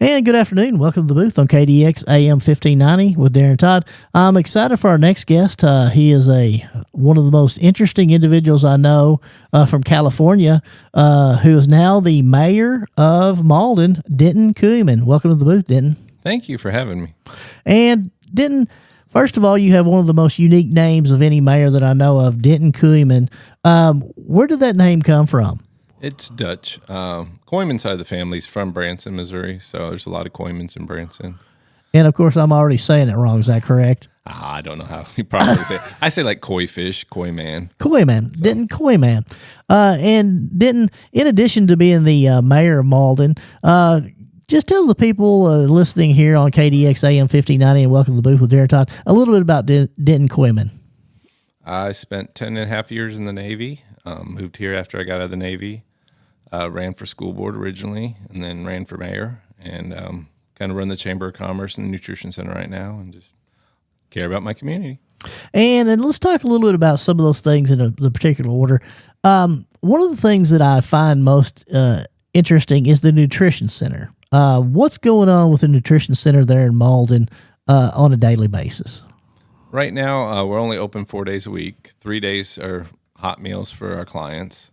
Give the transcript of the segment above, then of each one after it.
And good afternoon. Welcome to the booth on KDX AM 1590 with Darren Todd. I'm excited for our next guest. He is one of the most interesting individuals I know from California, who is now the mayor of Malden, Denton Kooyan. Welcome to the booth, Denton. Thank you for having me. And Denton, first of all, you have one of the most unique names of any mayor that I know of, Denton Kooyan. Where did that name come from? It's Dutch. Kooyan side of the family is from Branson, Missouri, so there's a lot of Kooyans in Branson. And, of course, I'm already saying it wrong. Is that correct? I don't know how you probably say it. I say like koi fish, koi man. Koi man. So. Denton Kooyan. And Denton, in addition to being the mayor of Malden, just tell the people listening here on KDX AM 1590 and welcome to the booth with Darren Todd a little bit about Denton Kooyan. I spent 10 and a half years in the Navy, moved here after I got out of the Navy. Ran for school board originally, and then ran for mayor, and kind of run the Chamber of Commerce and the Nutrition Center right now, and just care about my community. And let's talk a little bit about some of those things in the particular order. One of the things that I find most interesting is the Nutrition Center. What's going on with the Nutrition Center there in Malden on a daily basis? Right now, we're only open 4 days a week. 3 days are hot meals for our clients.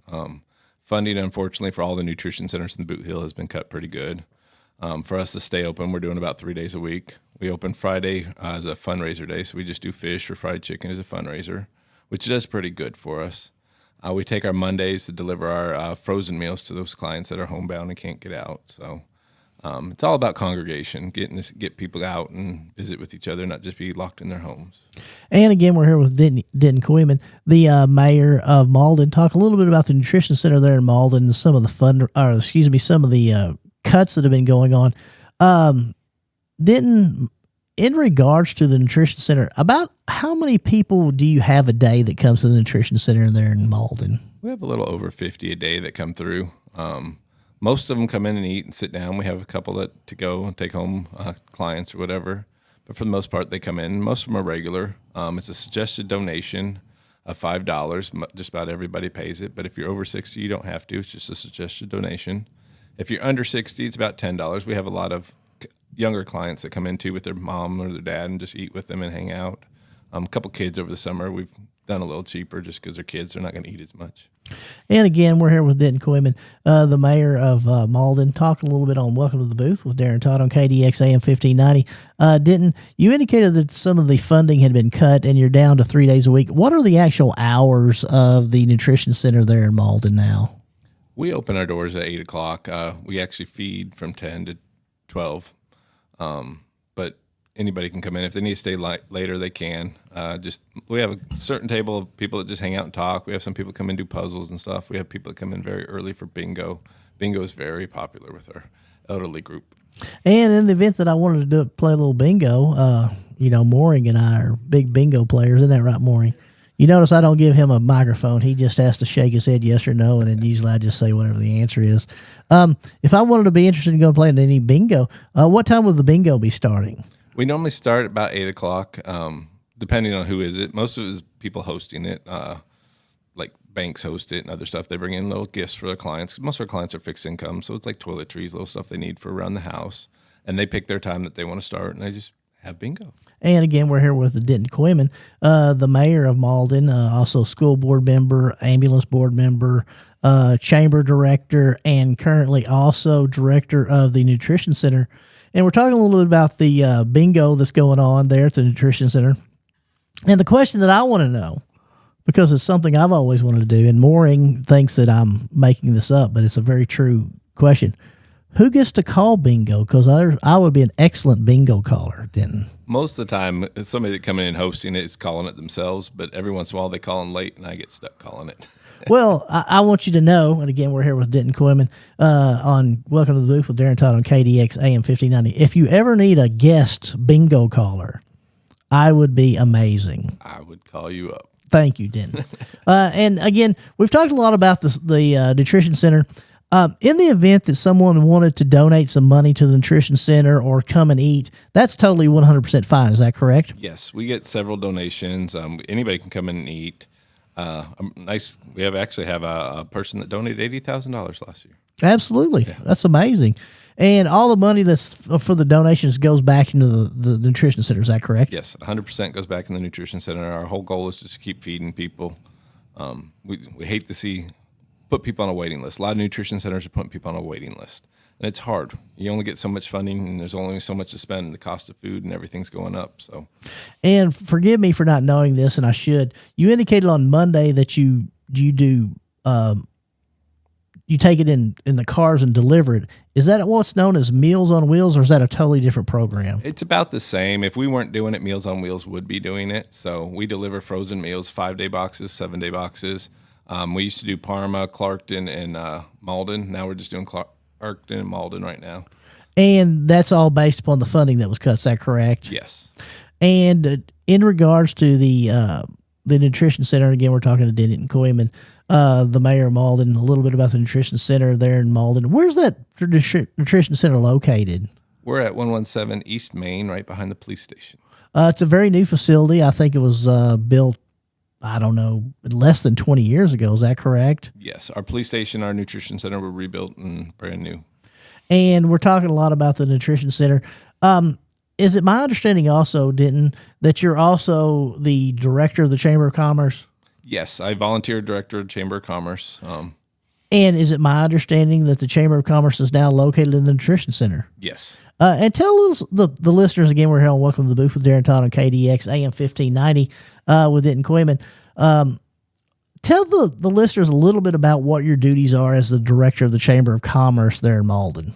Funding, unfortunately, for all the nutrition centers in the Boot Hill has been cut pretty good. For us to stay open, we're doing about 3 days a week. We open Friday as a fundraiser day, so we just do fish or fried chicken as a fundraiser, which does pretty good for us. We take our Mondays to deliver our frozen meals to those clients that are homebound and can't get out. So it's all about congregation, get people out and visit with each other, not just be locked in their homes. And again, we're here with Denton Kooyan, the mayor of Malden. Talk a little bit about the Nutrition Center there in Malden and some of the some of the cuts that have been going on. Denton, in regards to the Nutrition Center, about how many people do you have a day that comes to the Nutrition Center there in Malden? We have a little over 50 a day that come through. Most of them come in and eat and sit down. We have a couple that to go and take home clients or whatever. But for the most part, they come in. Most of them are regular. It's a suggested donation of $5. Just about everybody pays it. But if you're over 60, you don't have to. It's just a suggested donation. If you're under 60, it's about $10. We have a lot of younger clients that come in, too, with their mom or their dad and just eat with them and hang out. A couple kids over the summer. We've done a little cheaper just because they're kids. They're not going to eat as much. And again, we're here with Denton Kooyan, the mayor of Malden. Talk a little bit on Welcome to the Booth with Darren Todd on KDX AM 1590. Denton, you indicated that some of the funding had been cut and you're down to 3 days a week. What are the actual hours of the Nutrition Center there in Malden now? We open our doors at 8 o'clock. We actually feed from 10 to 12. But anybody can come in. If they need to stay later, they can. We have a certain table of people that just hang out and talk. We have some people come in and do puzzles and stuff. We have people that come in very early for bingo. Bingo is very popular with our elderly group. And in the event that I wanted to play a little bingo, Mooring and I are big bingo players. Isn't that right, Mooring? You notice I don't give him a microphone. He just has to shake his head yes or no, and then usually I just say whatever the answer is. If I wanted to be interested in going to play in any bingo, what time would the bingo be starting? We normally start at about 8 o'clock, depending on who is it. Most of it is people hosting it, like banks host it and other stuff. They bring in little gifts for their clients. Most of our clients are fixed income, so it's like toiletries, little stuff they need for around the house. And they pick their time that they want to start, and they just have bingo. And again, we're here with the Denton Kooyan, the mayor of Malden, also school board member, ambulance board member, chamber director, and currently also director of the Nutrition Center. And we're talking a little bit about the bingo that's going on there at the Nutrition Center. And the question that I want to know, because it's something I've always wanted to do, and Mooring thinks that I'm making this up, but it's a very true question. Who gets to call bingo? Because I would be an excellent bingo caller, Denton. Most of the time, somebody that coming in and hosting it is calling it themselves, but every once in a while they call in late, and I get stuck calling it. Well, I want you to know, and again, we're here with Denton Kooyan on Welcome to the Booth with Darren Todd on KDX AM 1590. If you ever need a guest bingo caller, I would be amazing. I would call you up. Thank you, Denton. And again, we've talked a lot about the Nutrition Center. In the event that someone wanted to donate some money to the Nutrition Center or come and eat, that's totally 100% fine. Is that correct? Yes, we get several donations. Anybody can come in and eat. We have a person that donated $80,000 last year. Absolutely. Yeah. That's amazing. And all the money that's for the donations goes back into the nutrition center. Is that correct? Yes, 100% goes back in the nutrition center. Our whole goal is just to keep feeding people. We hate to put people on a waiting list. A lot of nutrition centers are putting people on a waiting list, and it's hard. You only get so much funding, and there's only so much to spend, and the cost of food and everything's going up. So, and forgive me for not knowing this, and I should. You indicated on Monday that you do. You take it in the cars and deliver it. Is that what's known as Meals on Wheels, or is that a totally different program? It's about the same. If we weren't doing it, Meals on Wheels would be doing it. So we deliver frozen meals, 5-day boxes, 7-day boxes. We used to do Parma, Clarkton, and Malden. Now we're just doing Clarkton and Malden right now. And that's all based upon the funding that was cut. Is that correct? Yes. And in regards to the nutrition center, again, we're talking to Denton Kooyan, the mayor of Malden, a little bit about the nutrition center there in Malden. Where's that nutrition center located? We're at 117 East Main, right behind the police station. It's a very new facility. I think it was built, I don't know, less than 20 years ago. Is that correct? Yes. Our police station, our nutrition center were rebuilt and brand new. And we're talking a lot about the nutrition center. Is it my understanding also, Denton, that you're also the director of the Chamber of Commerce? Yes, I volunteer director of Chamber of Commerce. And is it my understanding that the Chamber of Commerce is now located in the nutrition center? Yes. And tell us, the listeners, again, we're here on Welcome to the Booth with Darren Todd on KDX AM 1590 with Denton Kooyan. Tell the listeners a little bit about what your duties are as the director of the Chamber of Commerce there in Malden.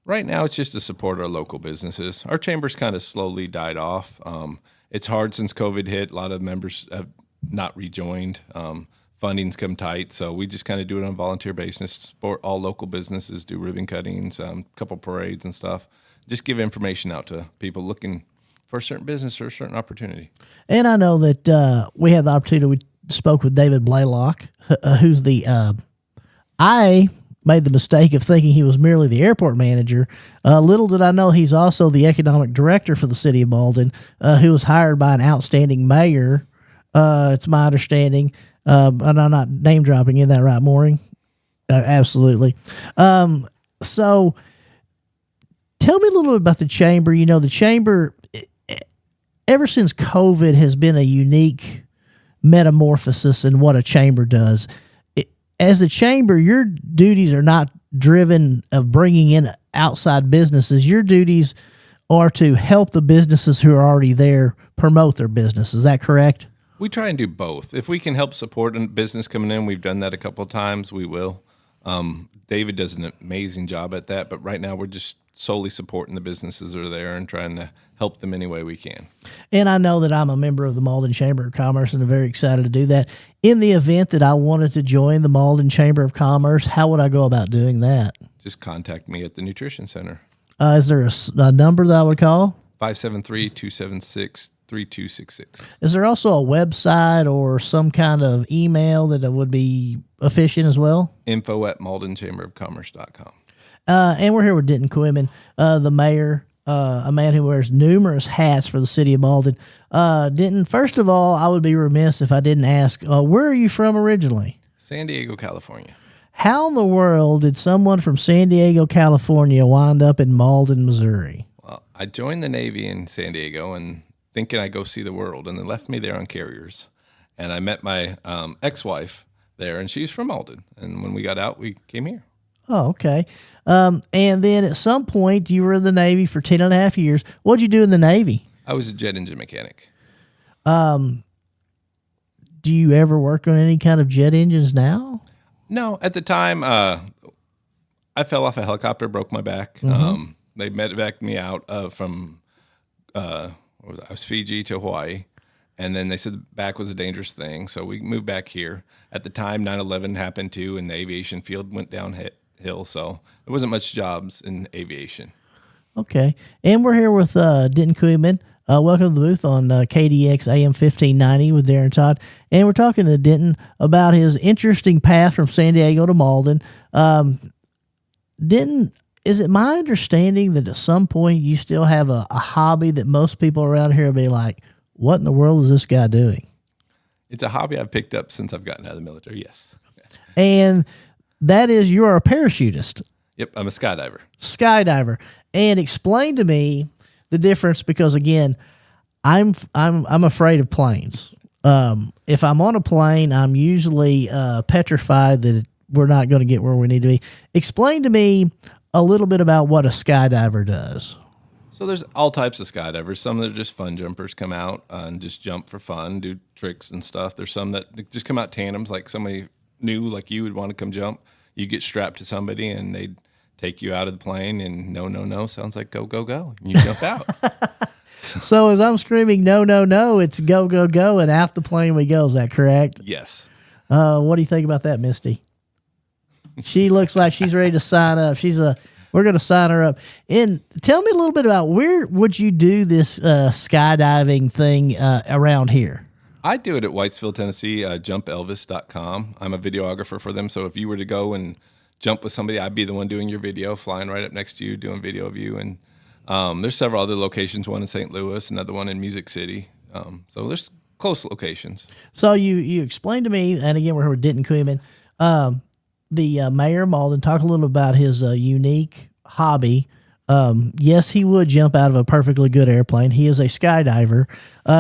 Right now, it's just to support our local businesses. Our chamber's kind of slowly died off. It's hard since COVID hit. A lot of members have not rejoined. Funding's come tight, so we just kind of do it on a volunteer basis, support all local businesses, do ribbon cuttings, a couple parades and stuff. Just give information out to people looking for a certain business or a certain opportunity. And I know that we had the opportunity, we spoke with David Blaylock, who's I made the mistake of thinking he was merely the airport manager. Little did I know he's also the economic director for the city of Malden, who was hired by an outstanding mayor. It's my understanding, and I'm not name dropping, in that right, Mooring? Absolutely. So tell me a little bit about the chamber. You know, the chamber, ever since COVID, has been a unique metamorphosis in what a chamber does. As a chamber, your duties are not driven of bringing in outside businesses. Your duties are to help the businesses who are already there promote their business. Is that correct? We try and do both. If we can help support a business coming in, we've done that a couple of times, we will. David does an amazing job at that, but right now we're just solely supporting the businesses that are there and trying to help them any way we can. And I know that I'm a member of the Malden Chamber of Commerce, and I'm very excited to do that. In the event that I wanted to join the Malden Chamber of Commerce, how would I go about doing that? Just contact me at the Nutrition Center. Is there a number that I would call? 573-276-3266. Is there also a website or some kind of email that would be efficient as well? info@maldenchamberofcommerce.com. And we're here with Denton Kooyan, the mayor, a man who wears numerous hats for the city of Malden. Denton, first of all, I would be remiss if I didn't ask, where are you from originally? San Diego, California. How in the world did someone from San Diego, California wind up in Malden, Missouri? Well, I joined the Navy in San Diego and thinking I'd go see the world, and they left me there on carriers. And I met my ex-wife there, and she's from Malden. And when we got out, we came here. Oh, okay. And then at some point, you were in the Navy for 10 and a half years. What'd you do in the Navy? I was a jet engine mechanic. Do you ever work on any kind of jet engines now? No, at the time, I fell off a helicopter, broke my back. Mm-hmm. They medevaced me out from I was Fiji to Hawaii, and then they said the back was a dangerous thing, so we moved back here. At the time, 9/11 happened too, and the aviation field went downhill, so there wasn't much jobs in aviation. Okay, and we're here with Denton Kooyan. Welcome to the booth on KDX AM 1590 with Darren Todd, and we're talking to Denton about his interesting path from San Diego to Malden. Denton, is it my understanding that at some point you still have a hobby that most people around here will be like, what in the world is this guy doing? It's a hobby I've picked up since I've gotten out of the military, yes. And that is, you are a parachutist. Yep, I'm a skydiver. Skydiver. And explain to me the difference, because again, I'm afraid of planes. If I'm on a plane, I'm usually petrified that we're not going to get where we need to be. Explain to me a little bit about what a skydiver does. So there's all types of skydivers. Some that are just fun jumpers, come out and just jump for fun, do tricks and stuff. There's some that just come out tandems, like somebody new like you would want to come jump. You get strapped to somebody and they'd take you out of the plane, and no sounds like go, go, go. And you jump out. So as I'm screaming, no, no, no, it's go, go, go, and out the plane we go. Is that correct? Yes. What do you think about that, Misty? She looks like she's ready to sign up. We're going to sign her up. And tell me a little bit about, where would you do this skydiving thing around here? I do it at Whitesville, Tennessee, jumpelvis.com. I'm a videographer for them. So if you were to go and jump with somebody, I'd be the one doing your video, flying right up next to you, doing video of you. And there's several other locations, one in St. Louis, another one in Music City. So there's close locations. So you explained to me, and again, we're here with Denton Kooyan, the mayor of Malden. Talk a little about his unique hobby. Yes, he would jump out of a perfectly good airplane. He is a skydiver.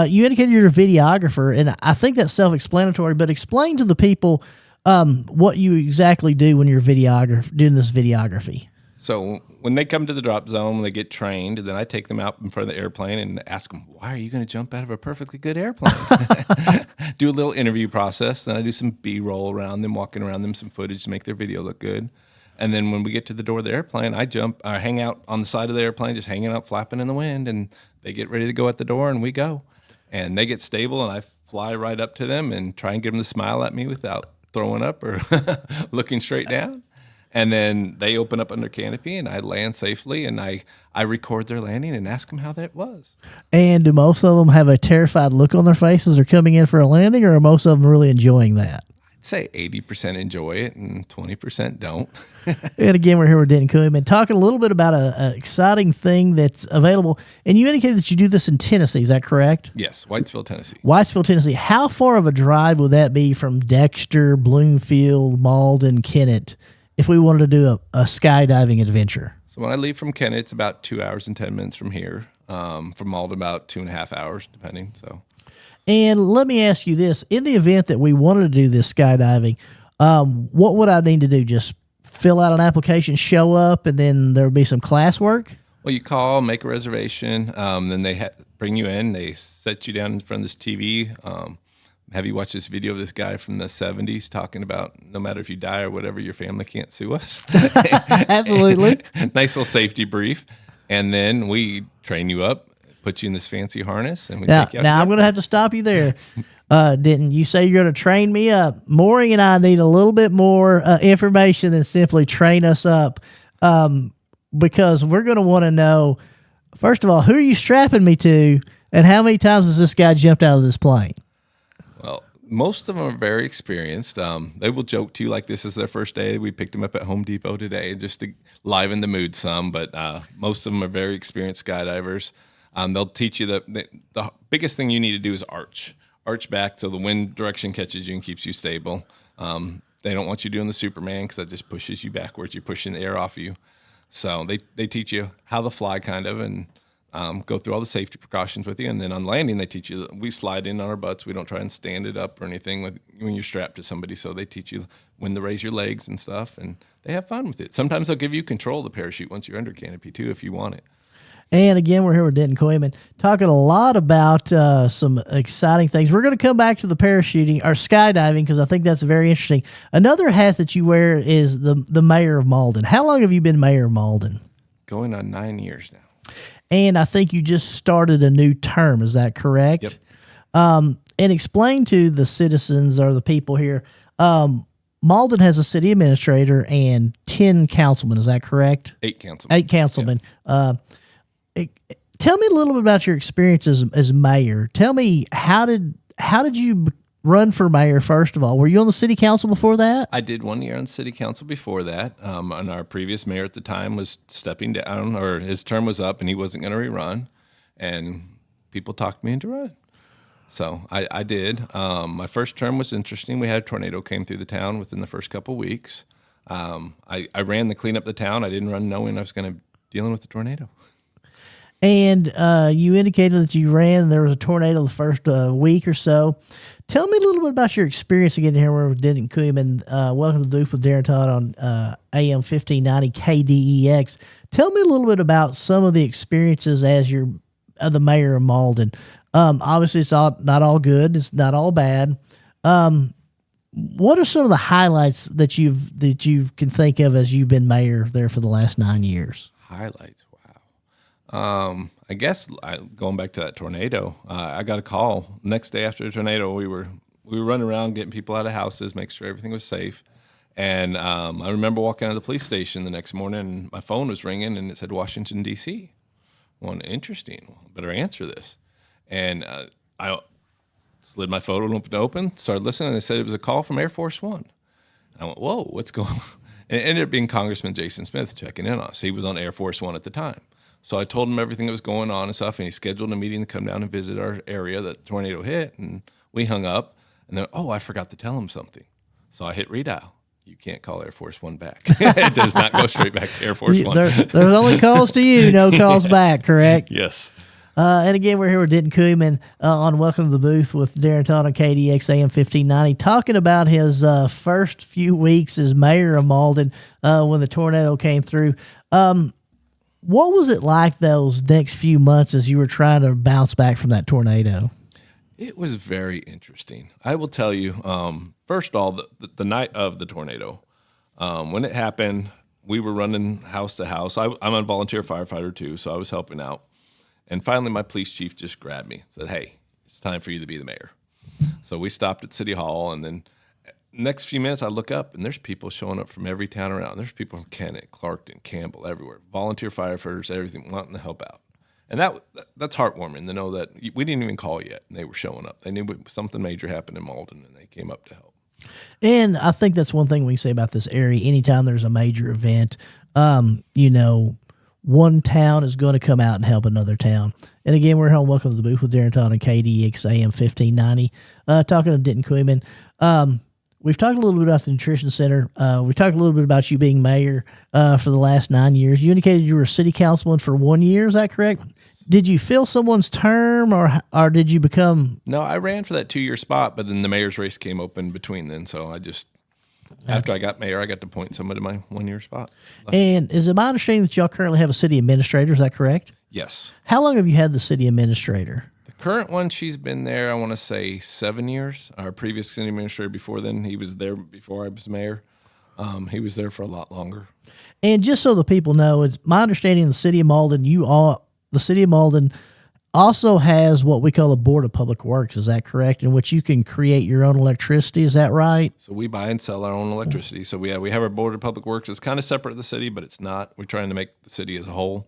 You indicated you're a videographer, and I think that's self-explanatory, but explain to the people what you exactly do when you're doing this videography. So when they come to the drop zone, when they get trained, then I take them out in front of the airplane and ask them, why are you going to jump out of a perfectly good airplane? Do a little interview process. Then I do some B-roll around them, walking around them, some footage to make their video look good. And then when we get to the door of the airplane, I hang out on the side of the airplane, just hanging out, flapping in the wind, and they get ready to go at the door, and we go. And they get stable, and I fly right up to them and try and get them to smile at me without throwing up or looking straight down. And then they open up under canopy, and I land safely, and I record their landing and ask them how that was. And do most of them have a terrified look on their faces? They're coming in for a landing, or are most of them really enjoying that? I'd say 80% enjoy it and 20% don't. And again, we're here with Denton Kooyan, talking a little bit about an exciting thing that's available. And you indicated that you do this in Tennessee. Is that correct? Yes, Whitesville, Tennessee. Whitesville, Tennessee. How far of a drive would that be from Dexter, Bloomfield, Malden, Kennett, if we wanted to do a skydiving adventure? So when I leave from Kennett, it's about 2 hours and 10 minutes from here. From Malden, about 2.5 hours, depending. So. And let me ask you this. In the event that we wanted to do this skydiving, what would I need to do? Just fill out an application, show up, and then there would be some class work? Well, you call, make a reservation, then they bring you in. They set you down in front of this TV, have you watch this video of this guy from the 70s talking about no matter if you die or whatever, your family can't sue us? Absolutely. Nice little safety brief. And then we train you up, put you in this fancy harness, and we now, take you out. Now, I'm going to have to stop you there. Denton, you say you're going to train me up. Mooring and I need a little bit more information than simply train us up, because we're going to want to know, first of all, who are you strapping me to, and how many times has this guy jumped out of this plane? Well, most of them are very experienced. They will joke to you like this is their first day. We picked them up at Home Depot today just to liven the mood some, but most of them are very experienced skydivers. They'll teach you the biggest thing you need to do is arch back so the wind direction catches you and keeps you stable. They don't want you doing the Superman because that just pushes you backwards. You're pushing the air off you. So they teach you how to fly kind of, and go through all the safety precautions with you. And then on landing, they teach you, we slide in on our butts. We don't try and stand it up or anything when you're strapped to somebody. So they teach you when to raise your legs and stuff, and they have fun with it. Sometimes they'll give you control of the parachute once you're under canopy too, if you want it. And again, we're here with Denton Kooyan, talking a lot about some exciting things. We're going to come back to the parachuting or skydiving, because I think that's very interesting. Another hat that you wear is the mayor of Malden. How long have you been mayor of Malden? Going on 9 years now. And I think you just started a new term. Is that correct? Yep. And explain to the citizens or the people here, Malden has a city administrator and 10 councilmen. Is that correct? 8 councilmen. 8 councilmen. Yep. Tell me a little bit about your experience as mayor. Tell me, how did you run for mayor, first of all? Were you on the city council before that? I did 1 year on city council before that. And our previous mayor at the time was stepping down, or his term was up, and he wasn't going to rerun. And people talked me into running. So I did. My first term was interesting. We had a tornado came through the town within the first couple weeks. I ran the clean up the town. I didn't run knowing I was going to dealing with the tornado. And you indicated that you ran. There was a tornado the first week or so. Tell me a little bit about your experience of getting here with Denton Kooyan. Welcome to the Booth with Darren Todd on AM 1590 KDEX. Tell me a little bit about some of the experiences as you're the mayor of Malden. Obviously, it's not all good. It's not all bad. What are some of the highlights that you can think of as you've been mayor there for the last 9 years? Highlights. I guess going back to that tornado, I got a call next day after the tornado. We were running around getting people out of houses, making sure everything was safe. And I remember walking out of the police station the next morning, and my phone was ringing, and it said Washington, D.C. Well, interesting. Better answer this. And I slid my phone open, started listening, and they said it was a call from Air Force One. And I went, whoa, what's going on? And it ended up being Congressman Jason Smith checking in on us. He was on Air Force One at the time. So I told him everything that was going on and stuff, and he scheduled a meeting to come down and visit our area that the tornado hit, and we hung up. And then, I forgot to tell him something. So I hit redial. You can't call Air Force One back. It does not go straight back to Air Force One. There's only calls to you, no calls back, correct? Yes. And again, we're here with Denton Kooyan on Welcome to the Booth with Darren Todd on KDX AM 1590, talking about his first few weeks as mayor of Malden when the tornado came through. What was it like those next few months as you were trying to bounce back from that tornado? It was very interesting. I will tell you, first of all, the night of the tornado, when it happened, we were running house to house. I'm a volunteer firefighter too, so I was helping out. And finally, my police chief just grabbed me, said, hey, it's time for you to be the mayor. So we stopped at City Hall, and then next few minutes, I look up, and there's people showing up from every town around. There's people from Kennett, Clarkton, Campbell, everywhere. Volunteer firefighters, everything, wanting to help out. And that's heartwarming to know that we didn't even call yet, and they were showing up. They knew something major happened in Malden, and they came up to help. And I think that's one thing we say about this area. Anytime there's a major event, one town is going to come out and help another town. And again, we're home. Welcome to the Booth with Darren Todd on KDX AM 1590. Talking to Denton Kooyan. We've talked a little bit about the Nutrition Center. We talked a little bit about you being mayor for the last 9 years. You indicated you were a city councilman for 1 year. Is that correct? Did you fill someone's term, or did you become? No, I ran for that 2-year spot, but then the mayor's race came open between then. So after I got mayor, I got to appoint somebody to my 1-year spot. And is it my understanding that y'all currently have a city administrator? Is that correct? Yes. How long have you had the city administrator? The current one, she's been there, I want to say 7 years. Our previous city administrator before then, he was there before I was mayor. He was there for a lot longer. And just so the people know, it's my understanding the city of Malden, the city of Malden also has what we call a Board of Public Works. Is that correct? In which you can create your own electricity. Is that right? So we buy and sell our own electricity. So we have our Board of Public Works. It's kind of separate of the city, but it's not. We're trying to make the city as a whole.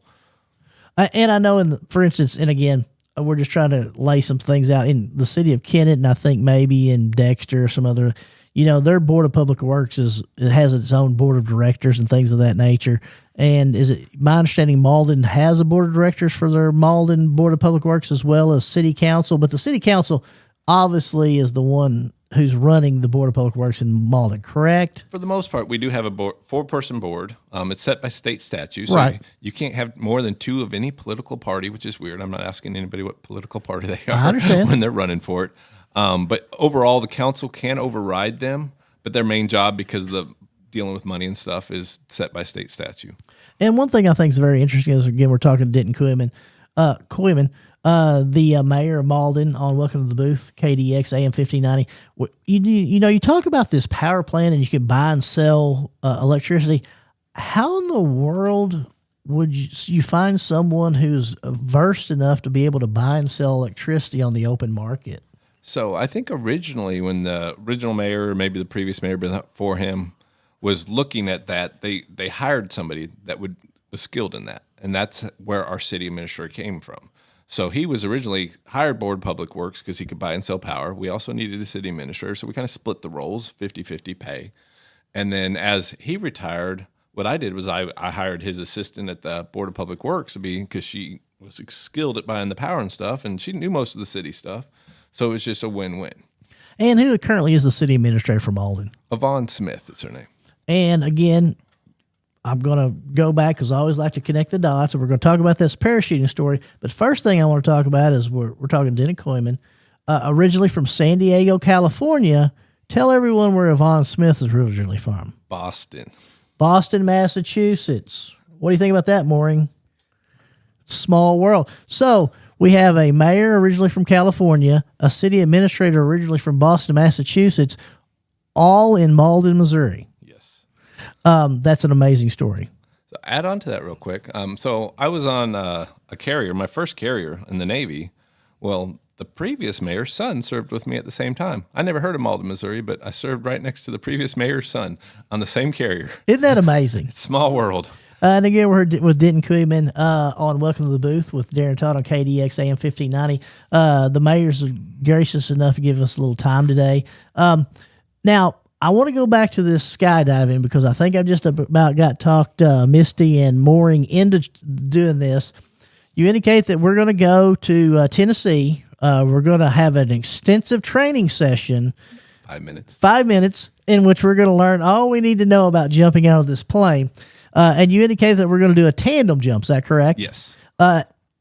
And I know, for instance, and again, we're just trying to lay some things out in the city of Kennett, and I think maybe in Dexter or some other, their Board of Public Works has its own board of directors and things of that nature. And is it my understanding Malden has a board of directors for their Malden Board of Public Works as well as city council, but the city council obviously is the one who's running the Board of Public Works in Malden, correct? For the most part, we do have a 4-person board. It's set by state statute, so right. You can't have more than 2 of any political party, which is weird. I'm not asking anybody what political party they I are understand. when they're running for it. But overall, the council can override them, but their main job, because of the dealing with money and stuff, is set by state statute. And one thing I think is very interesting is, again, we're talking to Denton Kooyan, the mayor of Malden on Welcome to the Booth, KDX AM 1590. You talk about this power plant and you can buy and sell electricity. How in the world would you find someone who's versed enough to be able to buy and sell electricity on the open market? So I think originally when the original mayor, or maybe the previous mayor before him, was looking at that, they hired somebody that was skilled in that. And that's where our city administrator came from. So he was originally hired Board of Public Works because he could buy and sell power. We also needed a city administrator, so we kind of split the roles, 50-50 pay. And then as he retired, what I did was I hired his assistant at the Board of Public Works because she was skilled at buying the power and stuff, and she knew most of the city stuff. So it was just a win-win. And who currently is the city administrator for Malden? Yvonne Smith is her name. And again, I'm going to go back because I always like to connect the dots, and we're going to talk about this parachuting story. But first thing I want to talk about is we're talking Denton Kooyan, originally from San Diego, California. Tell everyone where Yvonne Smith is originally from. Boston, Massachusetts. What do you think about that, Mooring? Small world. So we have a mayor originally from California, a city administrator originally from Boston, Massachusetts, all in Malden, Missouri. Yes. That's an amazing story. So add on to that real quick. So I was on a carrier, my first carrier in the Navy. Well, the previous mayor's son served with me at the same time. I never heard of Malden, Missouri, but I served right next to the previous mayor's son on the same carrier. Isn't that amazing? It's small world. And again, we're with Denton Kooyan on Welcome to the Booth with Darren Todd on KDX AM 1590. The mayor's gracious enough to give us a little time today. Now, I want to go back to this skydiving because I think I just about got talked Misty and Mooring into doing this. You indicate that we're going to go to Tennessee. We're going to have an extensive training session. 5 minutes. 5 minutes in which we're going to learn all we need to know about jumping out of this plane. And you indicate that we're going to do a tandem jump. Is that correct? Yes.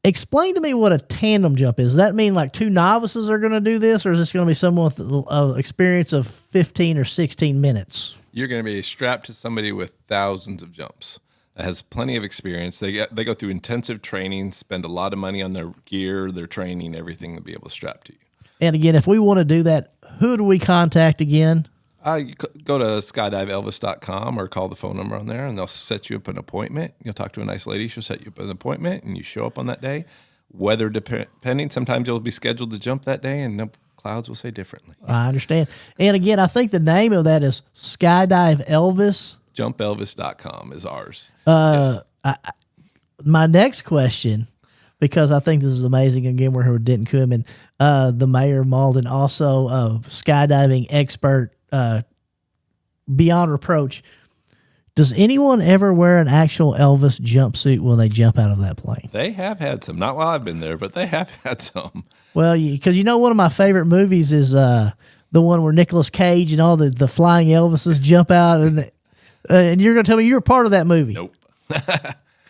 Explain to me what a tandem jump is. Does that mean like two novices are going to do this, or is this going to be someone with an experience of 15 or 16 minutes? You're going to be strapped to somebody with thousands of jumps that has plenty of experience. They go through intensive training, spend a lot of money on their gear, their training, everything to be able to strap to you. And again, if we want to do that, who do we contact again? You go to skydiveelvis.com or call the phone number on there, and they'll set you up an appointment. You'll talk to a nice lady. She'll set you up an appointment, and you show up on that day. Weather depending, sometimes you'll be scheduled to jump that day, and the clouds will say differently. I understand. And again, I think the name of that is Skydive Elvis. JumpElvis.com is ours. Yes. My next question, because I think this is amazing. Again, we're here with Denton Kooyan, the mayor of Malden, also a skydiving expert, beyond reproach. Does anyone ever wear an actual Elvis jumpsuit when they jump out of that plane? They have had some. Not while I've been there, but they have had some. Well, because one of my favorite movies is the one where Nicolas Cage and all the flying Elvises jump out, and you're going to tell me you were part of that movie? Nope.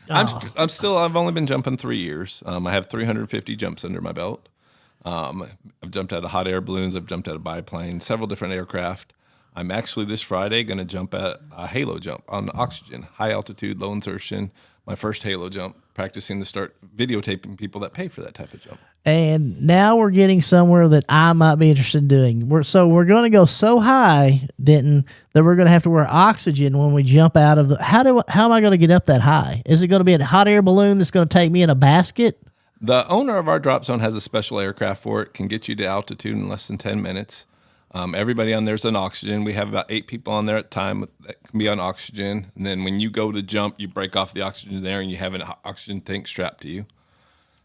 I've only been jumping 3 years. I have 350 jumps under my belt. I've jumped out of hot air balloons. I've jumped out of biplanes, several different aircraft. I'm actually this Friday going to jump at a halo jump on oxygen, high altitude, low insertion. My first halo jump, practicing to start videotaping people that pay for that type of jump. And now we're getting somewhere that I might be interested in doing. We're going to go so high, Denton, that we're going to have to wear oxygen when we jump out of the. How am I going to get up that high? Is it going to be a hot air balloon that's going to take me in a basket? The owner of our drop zone has a special aircraft for it. Can get you to altitude in less than 10 minutes. Everybody on there's on oxygen. We have about 8 people on there at a time that can be on oxygen. And then when you go to jump, you break off the oxygen there, and you have an oxygen tank strapped to you.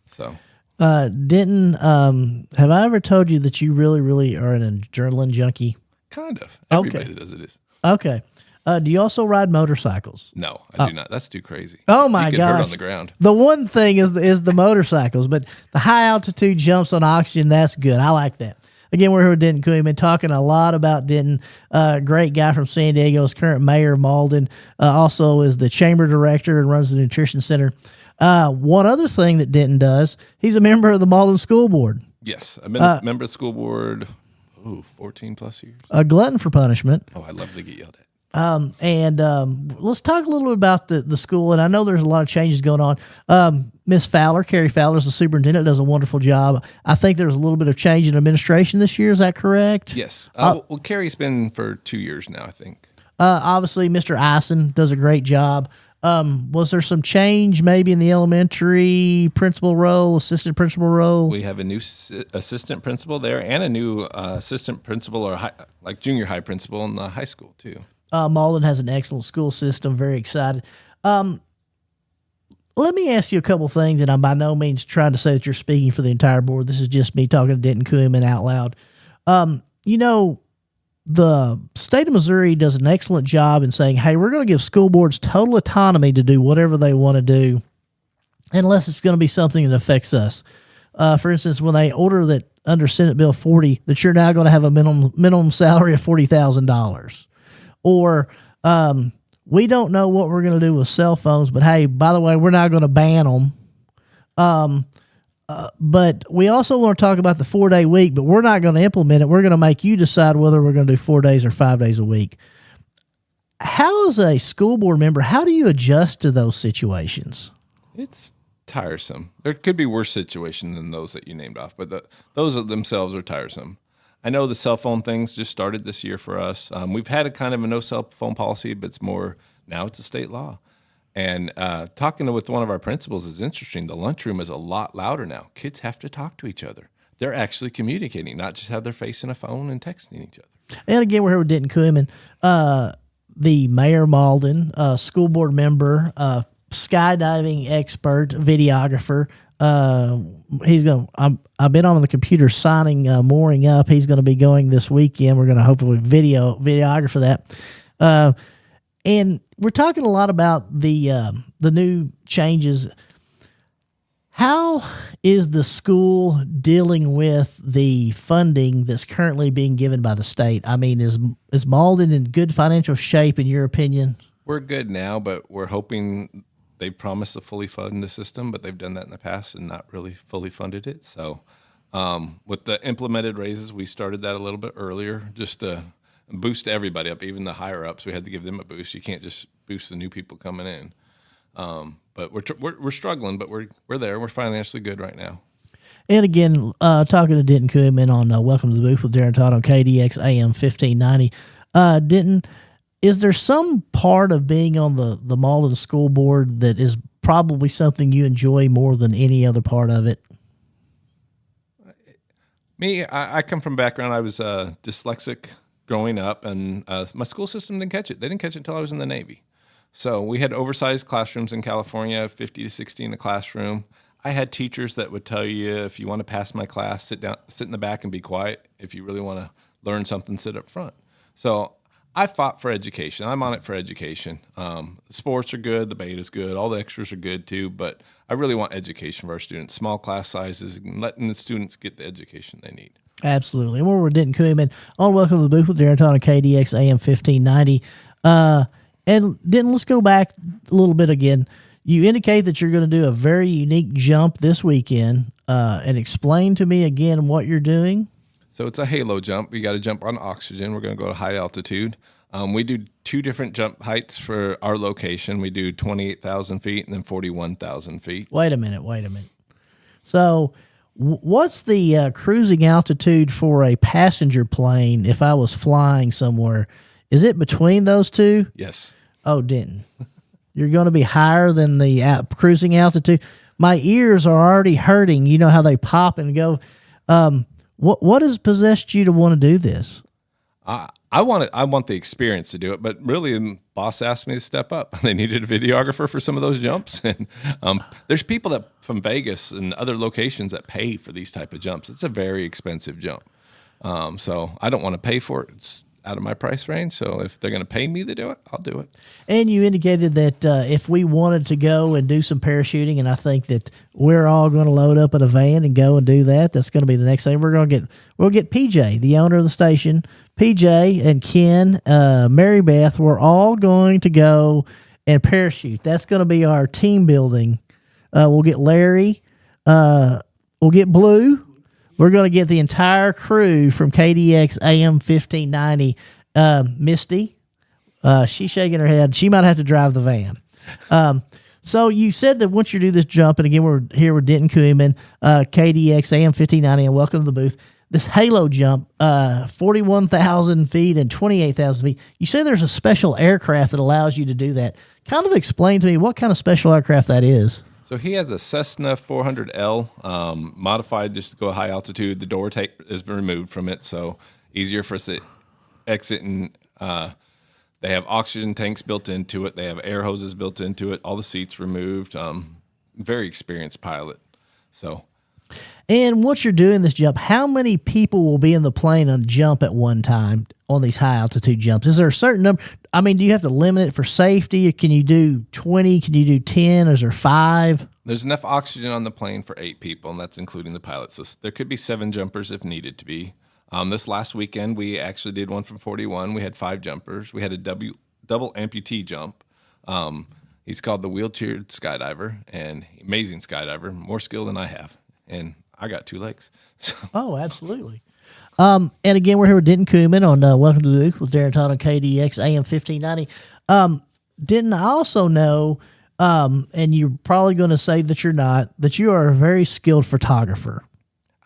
So, Denton, have I ever told you that you really, really are an adrenaline junkie? Kind of. Everybody that does it is. Okay. Do you also ride motorcycles? No, I do not. That's too crazy. Oh my gosh! You get hurt on the ground. The one thing is the motorcycles, but the high altitude jumps on oxygen, that's good. I like that. Again, we're here with Denton Kooyan. Been talking a lot about Denton. Great guy from San Diego. Is current mayor of Malden. Also is the chamber director and runs the nutrition center. One other thing that Denton does, he's a member of the Malden School Board. Yes, I've been a member of the school board 14 plus years. A glutton for punishment. Oh, I love to get yelled at. Let's talk a little bit about the school. And I know there's a lot of changes going on. Miss Fowler, Carrie Fowler, is the superintendent, does a wonderful job. I think there's a little bit of change in administration this year. Is that correct? Yes. Well, Carrie's been for 2 years now, I think. Obviously, Mr. Eisen does a great job. Was there some change maybe in the elementary principal role, assistant principal role? We have a new assistant principal there and a new assistant principal or junior high principal in the high school too. Malden has an excellent school system. Very excited. Let me ask you a couple things, and I'm by no means trying to say that you're speaking for the entire board. This is just me talking to Denton Kooyan out loud. The state of Missouri does an excellent job in saying, hey, we're going to give school boards total autonomy to do whatever they want to do, unless it's going to be something that affects us. For instance, when they order that under Senate Bill 40, that you're now going to have a minimum salary of $40,000. Or We don't know what we're going to do with cell phones, but hey, by the way, we're not going to ban them. But we also want to talk about the 4-day week, but we're not going to implement it. We're going to make you decide whether we're going to do 4 days or 5 days a week. How, as a school board member, how do you adjust to those situations? It's tiresome. There could be worse situations than those that you named off, but those themselves are tiresome. I know the cell phone things just started this year for us. We've had a kind of a no cell phone policy, but it's more now it's a state law. And talking with one of our principals is interesting. The lunchroom is a lot louder now. Kids have to talk to each other. They're actually communicating, not just have their face in a phone and texting each other. And again, we're here with Denton Kooyan, the Mayor Malden, school board member, skydiving expert, videographer. I've been on the computer signing, mooring up. He's going to be going this weekend. We're going to hopefully videographer that. And we're talking a lot about the new changes. How is the school dealing with the funding that's currently being given by the state? I mean, is Malden in good financial shape, in your opinion? We're good now, but we're hoping. They promised to fully fund the system, but they've done that in the past and not really fully funded it. So with the implemented raises, we started that a little bit earlier just to boost everybody up, even the higher ups. We had to give them a boost. You can't just boost the new people coming in. But we're struggling, but we're there. We're financially good right now. And again, talking to Denton Kooyan on Welcome to the Booth with Darren Todd on KDX AM 1590. Denton, is there some part of being on the Malden School Board that is probably something you enjoy more than any other part of it? Me, I come from a background. I was dyslexic growing up, and my school system didn't catch it. They didn't catch it until I was in the Navy. So we had oversized classrooms in California, 50 to 60 in a classroom. I had teachers that would tell you, if you want to pass my class, sit in the back and be quiet. If you really want to learn something, sit up front. So I fought for education. I'm on it for education. Sports are good. The beta's good. All the extras are good too. But I really want education for our students. Small class sizes and letting the students get the education they need. Absolutely. And we're Denton Kooyan on Welcome to the Booth with Darren Todd on KDX AM 1590. And Denton, let's go back a little bit again. You indicate that you're going to do a very unique jump this weekend. And explain to me again what you're doing. So it's a halo jump. You got to jump on oxygen. We're going to go to high altitude. We do 2 different jump heights for our location. We do 28,000 feet and then 41,000 feet. Wait a minute. So what's the cruising altitude for a passenger plane if I was flying somewhere? Is it between those two? Yes. Oh, Denton, you're going to be higher than the cruising altitude. My ears are already hurting. You know how they pop and go. What has possessed you to want to do this? I want the experience to do it, but really, the boss asked me to step up. They needed a videographer for some of those jumps, and there's people that from Vegas and other locations that pay for these type of jumps. It's a very expensive jump, so I don't want to pay for it. It's out of my price range. So if they're going to pay me to do it, I'll do it. And you indicated that if we wanted to go and do some parachuting, and I think that we're all going to load up in a van and go and do that. That's going to be the next thing. We'll get PJ, the owner of the station, PJ and Ken, Mary Beth. We're all going to go and parachute. That's going to be our team building. We'll get Larry. We'll get Blue. We're going to get the entire crew from KDX AM 1590. Misty, she's shaking her head. She might have to drive the van. So you said that once you do this jump, and again, we're here with Denton Kooyan, KDX AM 1590, and welcome to the booth. This halo jump, 41,000 feet and 28,000 feet. You say there's a special aircraft that allows you to do that. Kind of explain to me what kind of special aircraft that is. So he has a Cessna 400L, modified just to go high altitude. The door has been removed from it, so easier for us to exit. And they have oxygen tanks built into it. They have air hoses built into it. All the seats removed. Very experienced pilot. And once you're doing this jump, how many people will be in the plane on jump at one time on these high altitude jumps? Is there a certain number? I mean, do you have to limit it for safety? Or can you do 20? Can you do 10? Or is there 5? There's enough oxygen on the plane for 8 people, and that's including the pilot. So there could be 7 jumpers if needed to be. This last weekend, we actually did one from 41. We had 5 jumpers. We had a double amputee jump. He's called the wheelchaired skydiver, and amazing skydiver, more skill than I have, and I got 2 legs. So. Oh, absolutely. And again, we're here with Denton Kooyan on Welcome to the Booth with Darren Todd on KDX AM 1590. Denton, I also know, and you're probably going to say that you're not, that you are a very skilled photographer.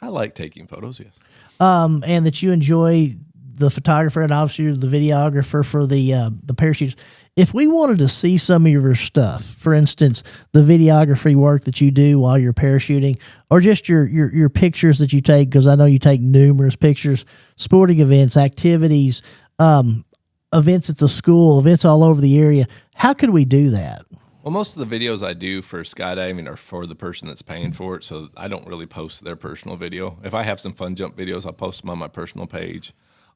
I like taking photos, yes. And that you enjoy the photographer, and obviously you're the videographer for the parachutes. If we wanted to see some of your stuff, for instance, the videography work that you do while you're parachuting, or just your pictures that you take, because I know you take numerous pictures, sporting events, activities, events at the school, events all over the area, how could we do that? Well, most of the videos I do for skydiving are for the person that's paying for it, so I don't really post their personal video. If I have some fun jump videos, I'll post them on my personal page.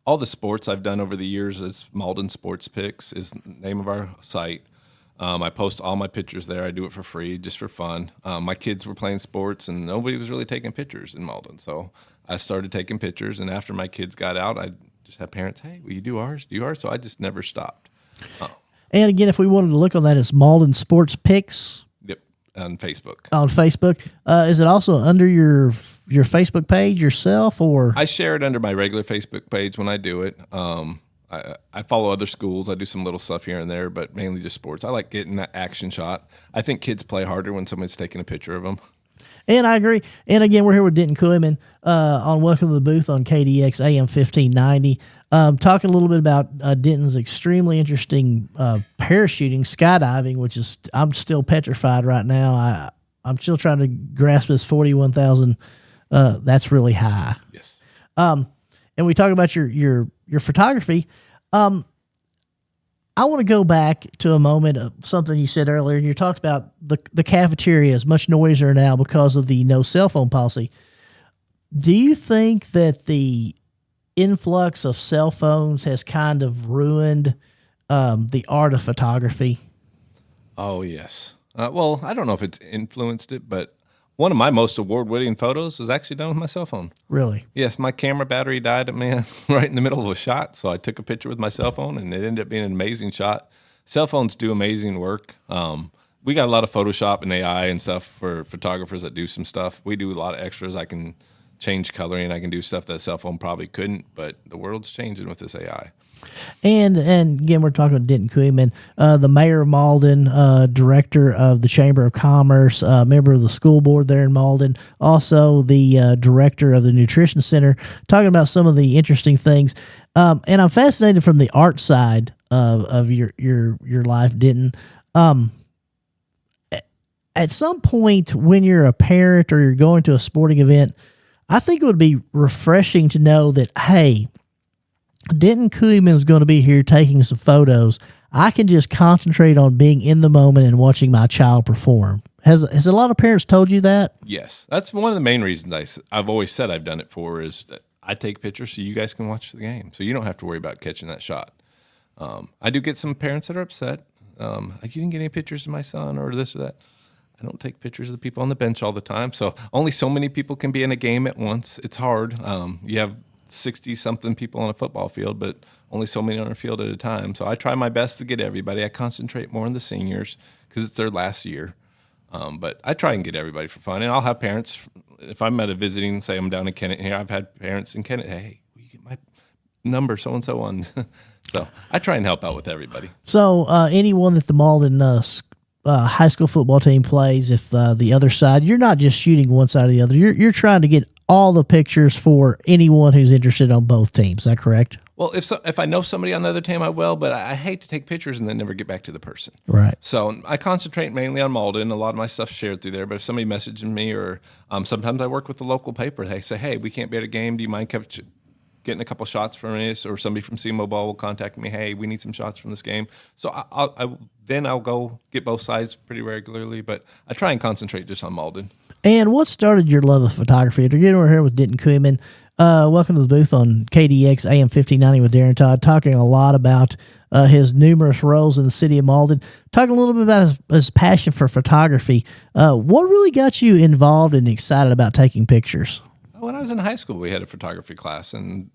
All the sports I've done over the years is Malden Sports Pics is the name of our site. I post all my pictures there. I do it for free, just for fun. My kids were playing sports, and nobody was really taking pictures in Malden. So I started taking pictures, and after my kids got out, I just had parents, hey, will you do ours? Do ours? So I just never stopped. And again, if we wanted to look on that, it's Malden Sports Pics. Yep, on Facebook. On Facebook. Is it also under your Facebook page yourself, or? I share it under my regular Facebook page when I do it. I follow other schools. I do some little stuff here and there, but mainly just sports. I like getting that action shot. I think kids play harder when somebody's taking a picture of them. And I agree. And again, we're here with Denton Kooyan on Welcome to the Booth on KDX AM 1590. Talking a little bit about Denton's extremely interesting parachuting, skydiving, which is, I'm still petrified right now. I'm still trying to grasp this 41,000. That's really high. Yes. And we talk about your photography. I want to go back to a moment of something you said earlier, and you talked about the cafeteria is much noisier now because of the no cell phone policy. Do you think that the influx of cell phones has kind of ruined the art of photography? Oh, yes. Well, I don't know if it's influenced it, but one of my most award-winning photos was actually done with my cell phone. Really? Yes, my camera battery died at me right in the middle of a shot, so I took a picture with my cell phone, and it ended up being an amazing shot. Cell phones do amazing work. We got a lot of Photoshop and AI and stuff for photographers that do some stuff. We do a lot of extras. I can change coloring. I can do stuff that a cell phone probably couldn't, but the world's changing with this AI. And again, we're talking about Denton Kooyan, the mayor of Malden, director of the Chamber of Commerce, member of the school board there in Malden, also the director of the Nutrition Center, talking about some of the interesting things. And I'm fascinated from the art side of your life, Denton. At some point when you're a parent or you're going to a sporting event, I think it would be refreshing to know that, hey, Denton Kooyan is going to be here taking some photos. I can just concentrate on being in the moment and watching my child perform. Has a lot of parents told you that? Yes. That's one of the main reasons I've always said I've done it for, is that I take pictures so you guys can watch the game. So you don't have to worry about catching that shot. I do get some parents that are upset. Like, you didn't get any pictures of my son or this or that. I don't take pictures of the people on the bench all the time. So only so many people can be in a game at once. It's hard. You have 60-something people on a football field, but only so many on a field at a time. So I try my best to get everybody. I concentrate more on the seniors because it's their last year. But I try and get everybody for fun. And I'll have parents, if I'm at a visiting, say I'm down in Kennett here, I've had parents in Kennett, hey, will you get my number, so-and-so on? So I try and help out with everybody. So anyone that the Malden high school football team plays, if the other side, you're not just shooting one side or the other. You're trying to get all the pictures for anyone who's interested on both teams. Is that correct? Well, if I know somebody on the other team, I will, but I hate to take pictures and then never get back to the person. Right. So I concentrate mainly on Malden. A lot of my stuff's shared through there, but if somebody messages me, or sometimes I work with the local paper, they say, hey, we can't be at a game. Do you mind getting a couple shots from us? Or somebody from C-Mobile will contact me, hey, we need some shots from this game. So I'll go get both sides pretty regularly, but I try and concentrate just on Malden. And what started your love of photography? Again, we're here with Denton Kooyan. Welcome to the booth on KDX AM 1590 with Darren Todd, talking a lot about his numerous roles in the city of Malden, talking a little bit about his passion for photography. What really got you involved and excited about taking pictures? When I was in high school, we had a photography class, and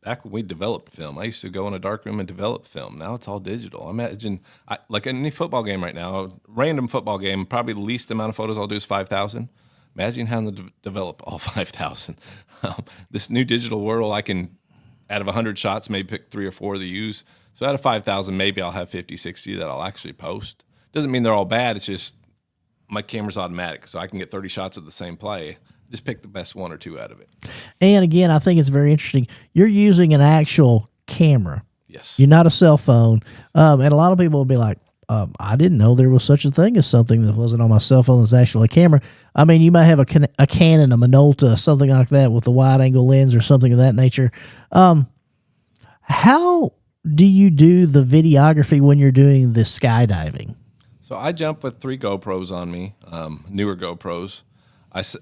back when we developed film. I used to go in a dark room and develop film. Now it's all digital. Imagine, like any football game right now, random football game, probably the least amount of photos I'll do is 5,000. Imagine having to develop all 5,000. This new digital world, I can, out of 100 shots, maybe pick 3 or 4 to use. So out of 5,000, maybe I'll have 50, 60 that I'll actually post. Doesn't mean they're all bad. It's just my camera's automatic, so I can get 30 shots of the same play. Just pick the best 1 or 2 out of it. And again, I think it's very interesting. You're using an actual camera. Yes. You're not a cell phone. And a lot of people will be like, I didn't know there was such a thing as something that wasn't on my cell phone that's actually a camera. I mean, you might have a Canon, a Minolta, something like that with a wide-angle lens or something of that nature. How do you do the videography when you're doing the skydiving? So I jump with 3 GoPros on me, newer GoPros.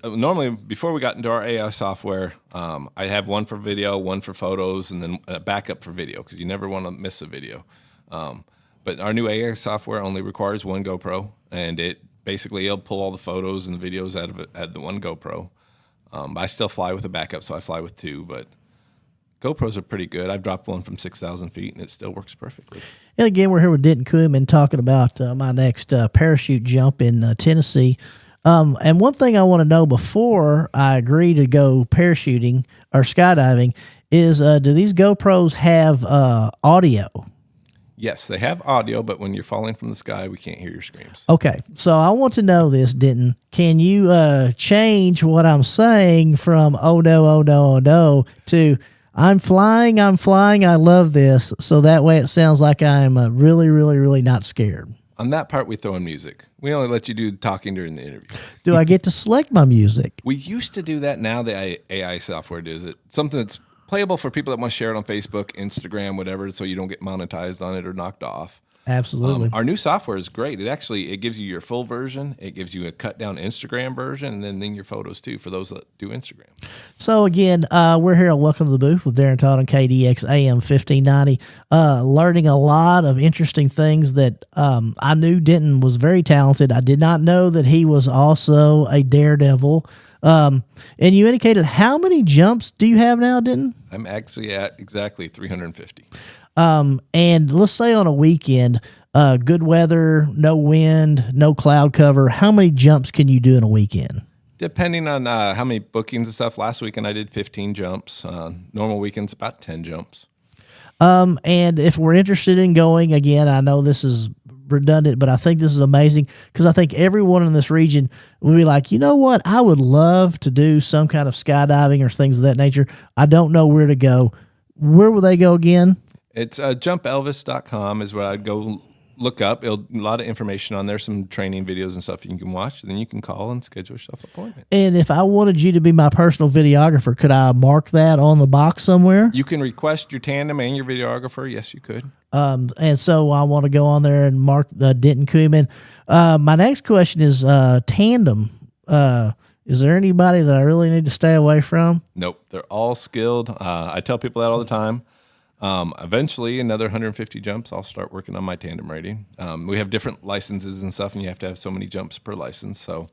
Normally, before we got into our AI software, I have one for video, one for photos, and then a backup for video because you never want to miss a video. But our new AI software only requires 1 GoPro, and it'll pull all the photos and the videos out of it at the 1 GoPro. I still fly with a backup, so I fly with 2, but GoPros are pretty good. I've dropped one from 6,000 feet, and it still works perfectly. And again, we're here with Denton Kooyan talking about my next parachute jump in Tennessee. And one thing I want to know before I agree to go parachuting or skydiving is, do these GoPros have audio? Yes, they have audio, but when you're falling from the sky, we can't hear your screams. Okay, so I want to know this, Denton. Can you change what I'm saying from oh no, to I'm flying, I love this, so that way it sounds like I'm really, really, really not scared? On that part, we throw in music. We only let you do talking during the interview. Do I get to select my music? We used to do that. Now the AI software does it. Something that's playable for people that want to share it on Facebook, Instagram, whatever, so you don't get monetized on it or knocked off. Absolutely. Our new software is great. It gives you your full version. It gives you a cut down Instagram version, and then your photos too for those that do Instagram. So again, we're here at Welcome to the Booth with Darren Todd on KDX AM 1590, learning a lot of interesting things that I knew Denton was very talented. I did not know that he was also a daredevil. And you indicated, how many jumps do you have now, Denton? I'm actually at exactly 350. And let's say on a weekend, good weather, no wind, no cloud cover, how many jumps can you do in a weekend? Depending on how many bookings and stuff. Last weekend I did 15 jumps. Normal weekends about 10 jumps. And if we're interested in going, again, I know this is redundant, but I think this is amazing because I think everyone in this region will be like, you know what? I would love to do some kind of skydiving or things of that nature. I don't know where to go. Where will they go again? It's jumpelvis.com is where I'd go look up. A lot of information on there, some training videos and stuff you can watch. Then you can call and schedule yourself an appointment. And if I wanted you to be my personal videographer, could I mark that on the box somewhere? You can request your tandem and your videographer. Yes, you could. And so I want to go on there and mark Denton Kooyan. My next question is tandem. Is there anybody that I really need to stay away from? Nope. They're all skilled. I tell people that all the time. Eventually, another 150 jumps, I'll start working on my tandem rating. We have different licenses and stuff, and you have to have so many jumps per license. So,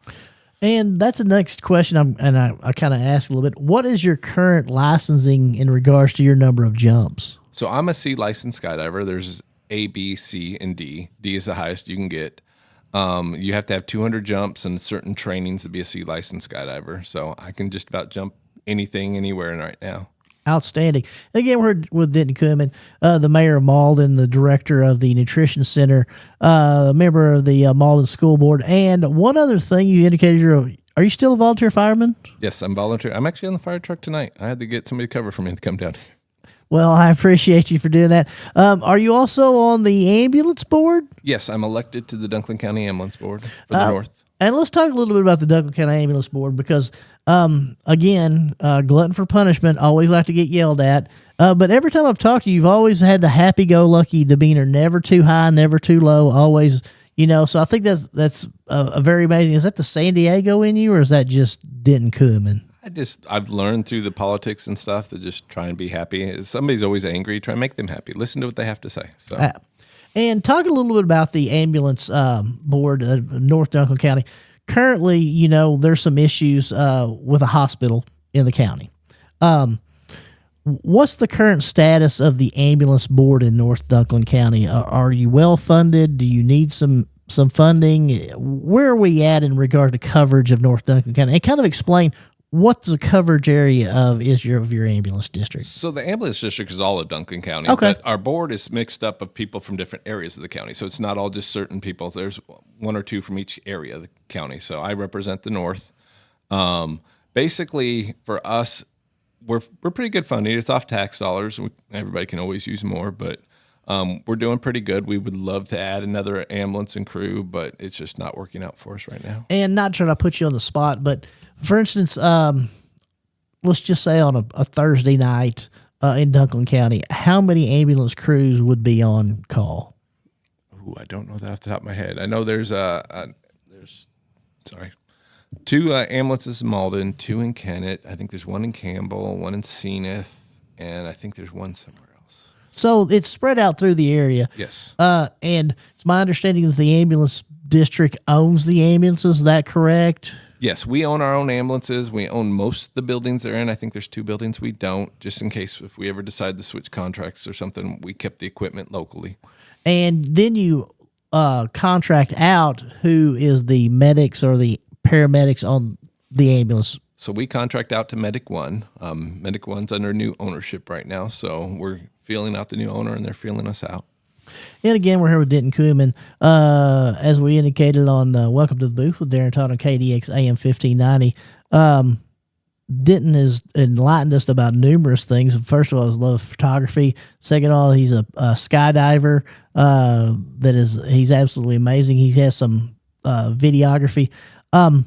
and that's the next question. I kind of asked a little bit. What is your current licensing in regards to your number of jumps? So I'm a C licensed skydiver. There's A, B, C, and D. D is the highest you can get. You have to have 200 jumps and certain trainings to be a C licensed skydiver. So I can just about jump anything, anywhere right now. Outstanding. Again, we're with Denton Kooyan, the mayor of Malden, the director of the Nutrition Center, a member of the Malden School Board. And one other thing you indicated, are you still a volunteer fireman? Yes, I'm volunteer. I'm actually on the fire truck tonight. I had to get somebody to cover for me to come down here. Well, I appreciate you for doing that. Are you also on the ambulance board? Yes, I'm elected to the Dunklin County Ambulance Board for the North. And let's talk a little bit about the Dunklin County Ambulance Board because, again, glutton for punishment, always like to get yelled at. But every time I've talked to you, you've always had the happy-go-lucky demeanor, never too high, never too low, always, so I think that's a very amazing. Is that the San Diego in you, or is that just Denton Kooyan? I've learned through the politics and stuff to just try and be happy. If somebody's always angry, try and make them happy. Listen to what they have to say. So. And talk a little bit about the ambulance board of North Dunklin County. Currently, there's some issues with a hospital in the county. What's the current status of the ambulance board in North Dunklin County? Are you well funded? Do you need some funding? Where are we at in regard to coverage of North Dunklin County? And kind of explain what the coverage area of your ambulance district. So the ambulance district is all of Duncan County. Okay. But our board is mixed up of people from different areas of the county. So it's not all just certain people. There's one or two from each area of the county. So I represent the north. Basically, for us, we're pretty good funding. It's off tax dollars. Everybody can always use more, but we're doing pretty good. We would love to add another ambulance and crew, but it's just not working out for us right now. And not trying to put you on the spot, but for instance, let's just say on a Thursday night in Dunklin County, how many ambulance crews would be on call? Ooh, I don't know that off the top of my head. I know there's two ambulances in Malden, two in Kennett. I think there's one in Campbell, one in Zenith, and I think there's one somewhere else. So it's spread out through the area. Yes. And it's my understanding that the ambulance district owns the ambulances. Is that correct? Yes, we own our own ambulances. We own most of the buildings they're in. I think there's 2 buildings we don't, just in case if we ever decide to switch contracts or something, we kept the equipment locally. And then you contract out who is the medics or the paramedics on the ambulance. So we contract out to Medic One. Medic One's under new ownership right now, so we're feeling out the new owner, and they're feeling us out. And again, we're here with Denton Kooyan. As we indicated on Welcome to the Booth with Darren Todd on KDX AM 1590. Denton has enlightened us about numerous things. First of all, his love of photography. Second of all, he's a skydiver. He's absolutely amazing. He has some videography. Tell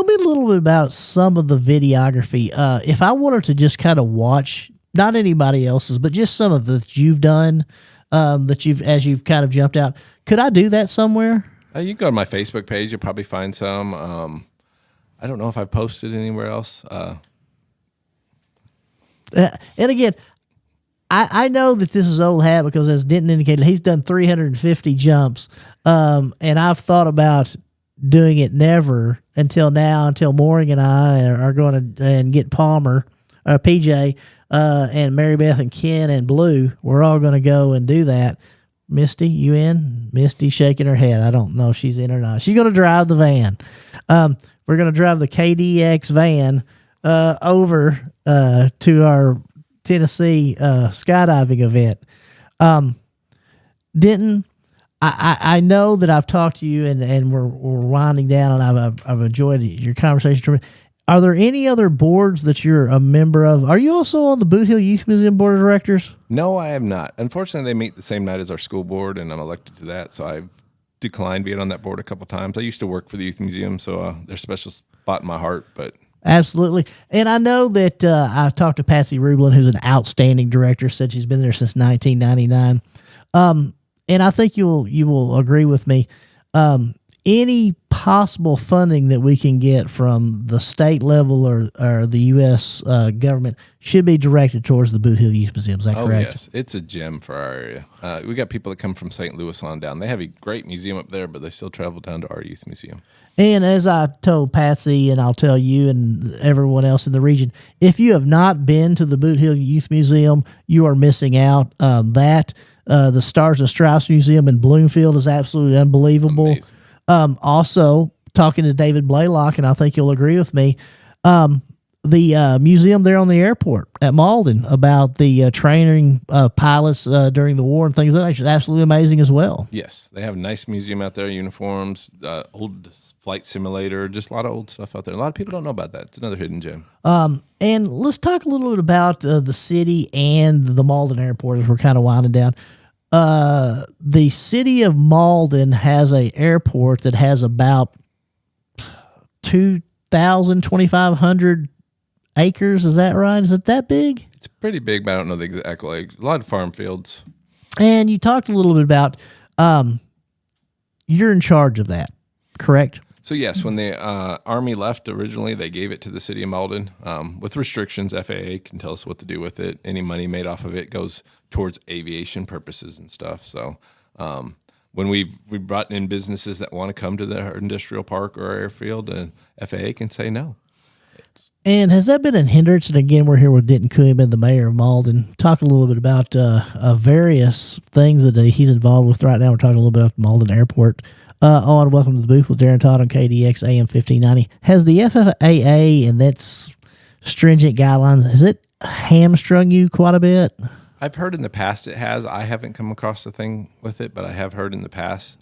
me a little bit about some of the videography. If I wanted to just kind of watch, not anybody else's, but just some of that you've done, as you've kind of jumped out, could I do that somewhere? You can go to my Facebook page. You'll probably find some. I don't know if I posted anywhere else. And again, I know that this is old hat because, as Denton indicated, he's done 350 jumps. And I've thought about doing it never until now, until Mooring and I are going to and get Palmer, PJ, and Mary Beth and Ken and Blue. We're all going to go and do that. Misty, you in? Misty shaking her head. I don't know if she's in or not. She's going to drive the van. We're going to drive the KDX van over to our Tennessee skydiving event. Denton, I know that I've talked to you and we're winding down, and I've enjoyed your conversation. Are there any other boards that you're a member of? Are you also on the Boot Hill Youth Museum Board of Directors? No, I am not. Unfortunately, they meet the same night as our school board, and I'm elected to that, so I've declined being on that board a couple times. I used to work for the Youth Museum, so there's a special spot in my heart. But absolutely. And I know that I've talked to Patsy Rublin, who's an outstanding director, said she's been there since 1999. And I think you will agree with me. Any possible funding that we can get from the state level or the U.S. Government should be directed towards the Boot Hill Youth Museum. Is that correct? Yes, it's a gem for our area. We got people that come from St. Louis on down. They have a great museum up there, but they still travel down to our youth museum. And as I told Patsy, and I'll tell you and everyone else in the region, if you have not been to the Boot Hill Youth Museum, you are missing out. The Stars and Stripes Museum in Bloomfield is absolutely unbelievable. Amazing. Also, talking to David Blaylock, and I think you'll agree with me, the museum there on the airport at Malden about the training pilots during the war and things like that is absolutely amazing as well. Yes, they have a nice museum out there, uniforms, old flight simulator, just a lot of old stuff out there. A lot of people don't know about that. It's another hidden gem. And let's talk a little bit about the city and the Malden airport as we're kind of winding down. The city of Malden has an airport that has about 2,500 acres. Is that right? Is it that big? It's pretty big, but I don't know the exact like. A lot of farm fields. And you talked a little bit about you're in charge of that, correct? So yes, when the Army left originally, they gave it to the city of Malden with restrictions. FAA can tell us what to do with it. Any money made off of it goes towards aviation purposes and stuff. So when we brought in businesses that want to come to the industrial park or our airfield, FAA can say no. And has that been a hindrance? And again, we're here with Denton Kooyan, the mayor of Malden. Talk a little bit about various things that he's involved with right now. We're talking a little bit about the Malden Airport. On Welcome to the Booth with Darren Todd on KDX AM 1590. Has the FAA and its stringent guidelines, has it hamstrung you quite a bit? I've heard in the past it has. I haven't come across a thing with it, but I have heard in the past.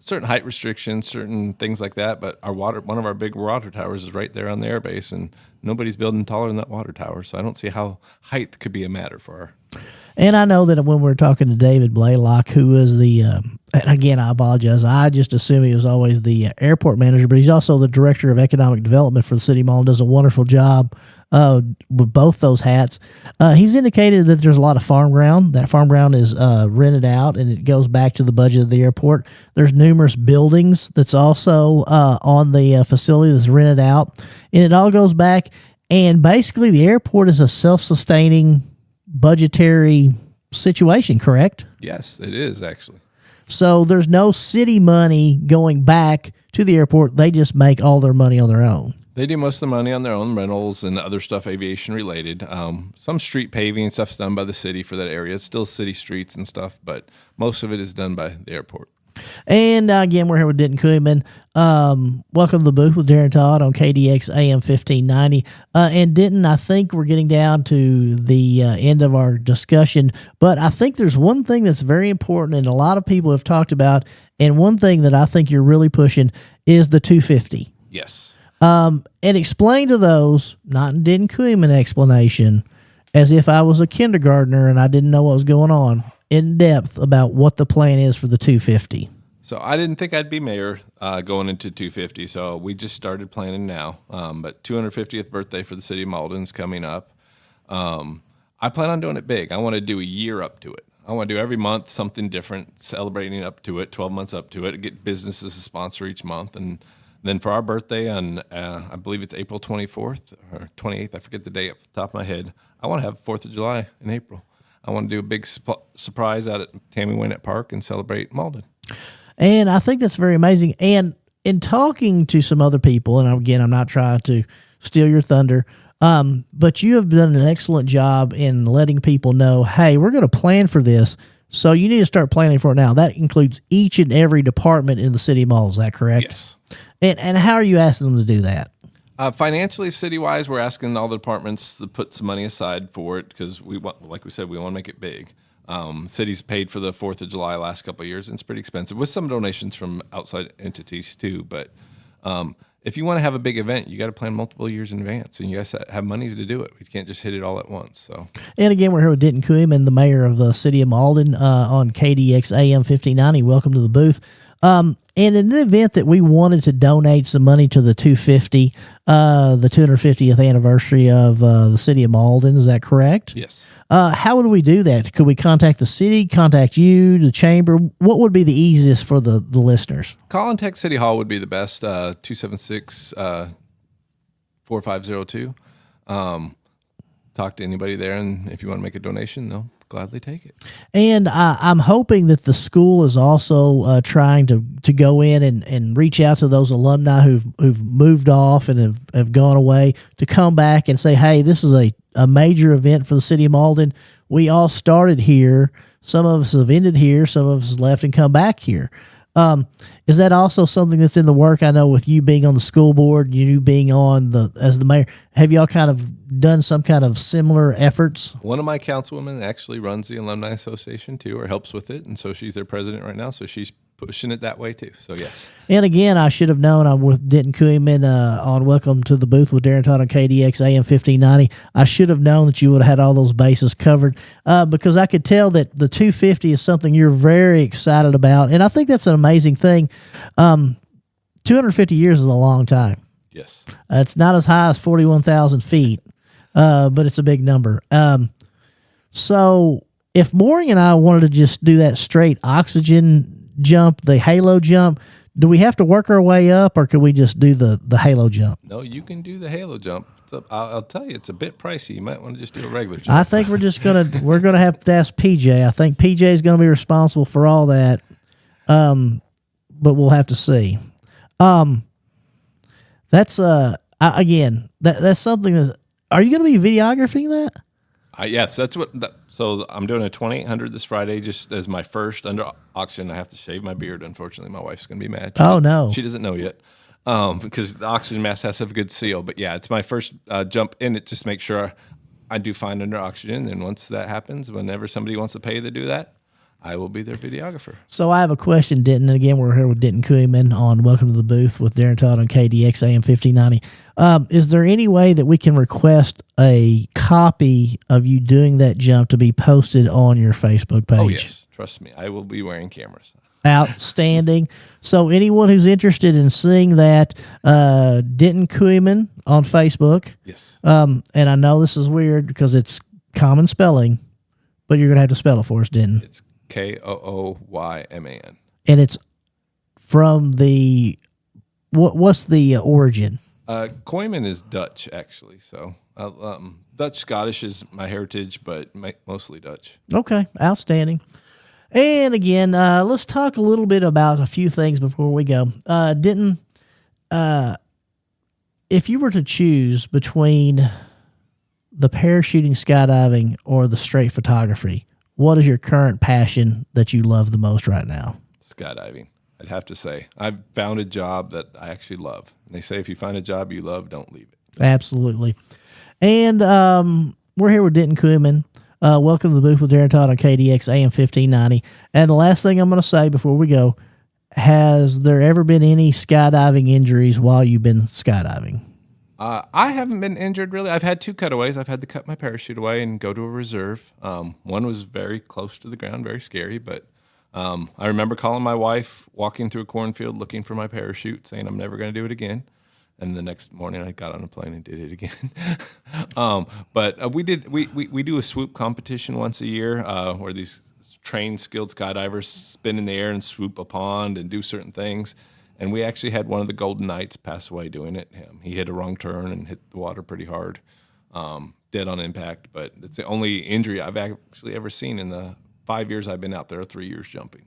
Certain height restrictions, certain things like that. But one of our big water towers is right there on the airbase, and nobody's building taller than that water tower. So I don't see how height could be a matter for our. And I know that when we're talking to David Blaylock, who is and again, I apologize, I just assume he was always the airport manager, but he's also the director of economic development for the city of Malden, does a wonderful job with both those hats. He's indicated that there's a lot of farm ground. That farm ground is rented out, and it goes back to the budget of the airport. There's numerous buildings that's also on the facility that's rented out, and it all goes back. And basically, the airport is a self-sustaining budgetary situation, correct? Yes, it is actually. So there's no city money going back to the airport. They just make all their money on their own. They do most of the money on their own rentals and other stuff aviation related. Some street paving and stuff's done by the city for that area. It's still city streets and stuff, but most of it is done by the airport. And again, we're here with Denton Kooyan. Welcome to the booth with Darren Todd on KDX AM 1590. And Denton, I think we're getting down to the end of our discussion, but I think there's one thing that's very important and a lot of people have talked about, and one thing that I think you're really pushing is the 250. Yes. And explain to those, not in Denton Kooyan explanation, as if I was a kindergartner and I didn't know what was going on, in depth about what the plan is for the 250. So I didn't think I'd be mayor going into 250, so we just started planning now. But 250th birthday for the city of Malden is coming up. I plan on doing it big. I want to do a year up to it. I want to do every month something different, celebrating up to it, 12 months up to it, get businesses to sponsor each month. And then for our birthday on, I believe it's April 24th or 28th, I forget the date off the top of my head, I want to have 4th of July in April. I want to do a big surprise out at Tammy Wynette Park and celebrate Malden. And I think that's very amazing. And in talking to some other people, and again, I'm not trying to steal your thunder, but you have done an excellent job in letting people know, hey, we're going to plan for this, so you need to start planning for it now. That includes each and every department in the city of Malden. Is that correct? Yes. And how are you asking them to do that? Financially, city-wise, we're asking all the departments to put some money aside for it because we want, like we said, we want to make it big. Cities paid for the 4th of July last couple of years, and it's pretty expensive with some donations from outside entities too. But if you want to have a big event, you got to plan multiple years in advance, and you guys have money to do it. We can't just hit it all at once. So, and again, we're here with Denton Kooyan, the mayor of the city of Malden, on KDX AM 1590. Welcome to the booth. And in the event that we wanted to donate some money to the 250, the 250th anniversary of the city of Malden, is that correct? Yes. How would we do that? Could we contact the city, contact you, the chamber? What would be the easiest for the listeners? Call and text City Hall would be the best, 276-4502. Talk to anybody there, and if you want to make a donation, they'll gladly take it. And I'm hoping that the school is also trying to go in and reach out to those alumni who've moved off and have gone away to come back and say, hey, this is a major event for the city of Malden. We all started here. Some of us have ended here. Some of us left and come back here. Is that also something that's in the work? I know with you being on the school board, you being on as the mayor, have y'all kind of done some kind of similar efforts? One of my councilwomen actually runs the Alumni Association too, or helps with it. And so she's their president right now. So she's pushing it that way too. So yes. And again, I should have known. I'm with Denton Kooyan on Welcome to the Booth with Darren Todd on KDX AM 1590. I should have known that you would have had all those bases covered because I could tell that the 250 is something you're very excited about. And I think that's an amazing thing. 250 years is a long time. Yes. It's not as high as 41,000 feet, but it's a big number. So if Mooring and I wanted to just do that straight oxygen jump, the halo jump, do we have to work our way up, or could we just do the halo jump? No, you can do the halo jump. I'll tell you, it's a bit pricey. You might want to just do a regular jump. I think we're gonna have to ask PJ. I think PJ is gonna be responsible for all that, but we'll have to see. That's again, that's something that. Are you going to be videographing that? Yes, that's what. So I'm doing a 2800 this Friday, just as my first under oxygen. I have to shave my beard. Unfortunately, my wife's going to be mad. No, she doesn't know yet, because the oxygen mask has to have a good seal. But yeah, it's my first jump in it. Just make sure I do fine under oxygen, and once that happens, whenever somebody wants to pay to do that, I will be their videographer. So I have a question, Denton. And again, we're here with Denton Kooyan on Welcome to the Booth with Darren Todd on KDX AM 1590. Is there any way that we can request a copy of you doing that jump to be posted on your Facebook page? Oh, yes. Trust me. I will be wearing cameras. Outstanding. So anyone who's interested in seeing that, Denton Kooyan on Facebook. Yes. And I know this is weird because it's common spelling, but you're going to have to spell it for us, Denton. It's Kooyman. And it's from the what's the origin? Kooyman is Dutch, actually. So Dutch Scottish is my heritage, but mostly Dutch. Okay, outstanding. And again, let's talk a little bit about a few things before we go. Denton, if you were to choose between the parachuting, skydiving, or the straight photography, what is your current passion that you love the most right now? Skydiving, I'd have to say. I've found a job that I actually love. And they say if you find a job you love, don't leave it. Absolutely. And we're here with Denton Kooyan. Welcome to the Booth with Darren Todd on KDX AM 1590. And the last thing I'm going to say before we go, has there ever been any skydiving injuries while you've been skydiving? I haven't been injured, really. I've had 2 cutaways. I've had to cut my parachute away and go to a reserve. One was very close to the ground, very scary. But I remember calling my wife, walking through a cornfield, looking for my parachute, saying I'm never going to do it again. And the next morning, I got on a plane and did it again. But we do a swoop competition once a year where these trained, skilled skydivers spin in the air and swoop a pond and do certain things. And we actually had one of the Golden Knights pass away doing it. He hit a wrong turn and hit the water pretty hard, dead on impact. But it's the only injury I've actually ever seen in the 5 years I've been out there, 3 years jumping.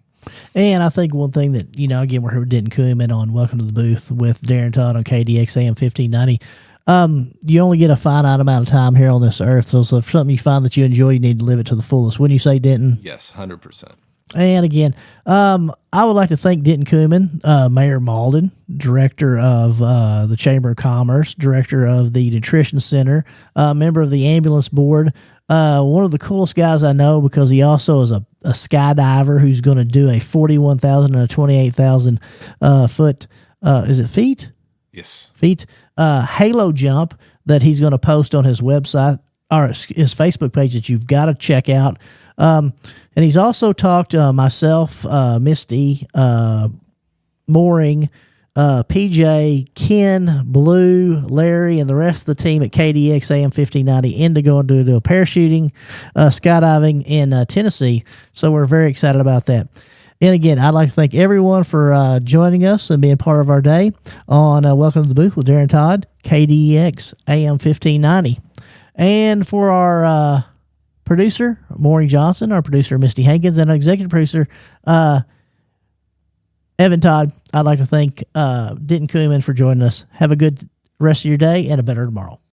And I think one thing that, again, we're here with Denton Kooyan on Welcome to the Booth with Darren Todd on KDX AM 1590. You only get a finite amount of time here on this earth. So if something you find that you enjoy, you need to live it to the fullest. Wouldn't you say, Denton? Yes, 100%. And again, I would like to thank Denton Kooyan, Mayor Malden, Director of the Chamber of Commerce, Director of the Nutrition Center, member of the Ambulance Board, one of the coolest guys I know because he also is a skydiver who's going to do a 41,000 and a 28,000 foot, is it feet? Yes. Feet, halo jump that he's going to post on his website or his Facebook page that you've got to check out. And he's also talked to myself, Misty, Mooring, PJ, Ken, Blue, Larry, and the rest of the team at KDX AM 1590 into going to do a parachuting, skydiving in Tennessee. So we're very excited about that. And again, I'd like to thank everyone for joining us and being part of our day on Welcome to the Booth with Darren Todd, KDX AM 1590. And for our producer, Maureen Johnson, our producer, Misty Hankins, and our executive producer, Evan Todd, I'd like to thank Denton Kooyan for joining us. Have a good rest of your day and a better tomorrow.